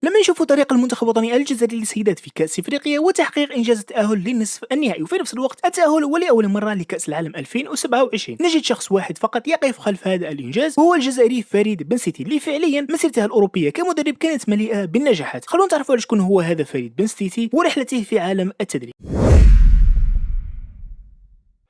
لما نشوفوا طريق المنتخب الوطني الجزائري للسيدات في كأس افريقيا وتحقيق انجاز التأهل للنصف النهائي وفي نفس الوقت التأهل ولأول مرة لكأس العالم 2027 نجد شخص واحد فقط يقف خلف هذا الانجاز وهو الجزائري فريد بن ستيتي اللي فعليا مسيرته الأوروبية كمدرب كانت مليئة بالنجاحات. خلونا نتعرفوا على شكون هو هذا فريد بن ستيتي ورحلته في عالم التدريب.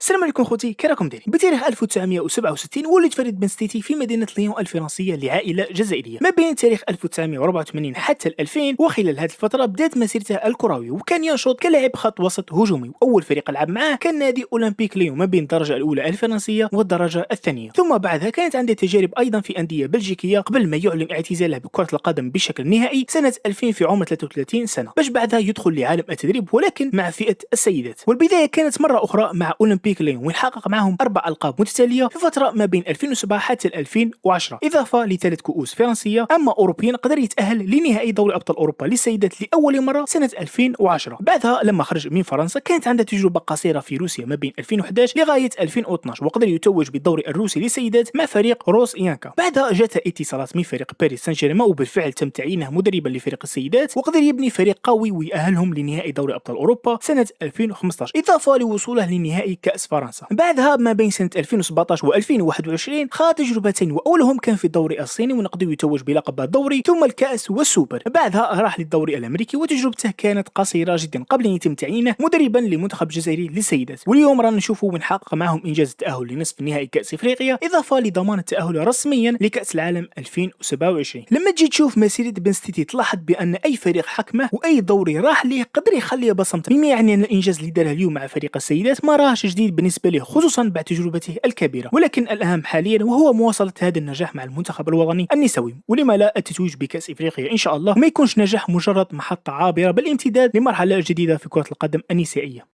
السلام عليكم خوتي، كي راكم دايرين؟ بتاريخ 1967 ولد فريد بن ستيتي في مدينة ليون الفرنسية لعائلة جزائرية. ما بين تاريخ 1984 حتى 2000 وخلال هذه الفترة بدات مسيرته الكروية وكان ينشط كلاعب خط وسط هجومي، واول فريق لعب معاه كان نادي اولمبيك ليون ما بين الدرجة الأولى الفرنسية والدرجة الثانية. ثم بعدها كانت عنده تجارب أيضا في أندية بلجيكية قبل ما يعلن اعتزاله بكرة القدم بشكل نهائي سنة 2000 في عمر 33 سنة باش بعدها يدخل لعالم التدريب ولكن مع فئة السيدات. والبداية كانت مرة أخرى مع أولمبيك ليون ويحقق معهم 4 ألقاب متتالية في فترة ما بين 2007 حتى 2010 إضافة ل3 كؤوس فرنسية. أما أوروبيا قدر يتأهل لنهائي دوري أبطال أوروبا للسيدات لأول مرة سنة 2010. بعدها لما خرج من فرنسا كانت عنده تجربة قصيرة في روسيا ما بين 2011 لغاية 2012 وقدر يتوج بالدوري الروسي للسيدات مع فريق روس يانكا. بعدها جاءت اتصالات من فريق باريس سان جيرمان وبالفعل تم تعيينه مدربا لفريق السيدات وقدر يبني فريق قوي ويأهلهم لنهائي دوري أبطال أوروبا سنة 2015 إضافة لوصوله لنهائي كأس فرنسا. بعدها ما بين سنة 2017 و2021 خاض تجربتين وأولهم كان في الدوري الصيني ونقدر يتوج بلقب الدوري ثم الكأس والسوبر. بعدها راح للدوري الأمريكي وتجربته كانت قصيرة جدا قبل أن يتم تعيينه مدربا لمنتخب الجزائري للسيدات. واليوم رانا نشوفوا ونحقق معهم إنجاز التأهل لنصف نهائي كأس إفريقيا إضافة لضمان التأهل رسميا لكأس العالم 2027. لما تجي تشوف مسيرة بن ستيتي تلاحظ بأن أي فريق حكمه وأي دوري راح ليه قدر يخليه بصمته، مما يعني أن الإنجاز اللي داره اليوم مع فريق السيدات ما راهش جديد بالنسبة له خصوصا بعد تجربته الكبيرة، ولكن الأهم حاليا وهو مواصلة هذا النجاح مع المنتخب الوطني النسوي ولما لا التتويج بكأس إفريقيا إن شاء الله ما يكونش نجاح مجرد محطة عابرة بل امتداد لمرحلة جديدة في كرة القدم النسائية.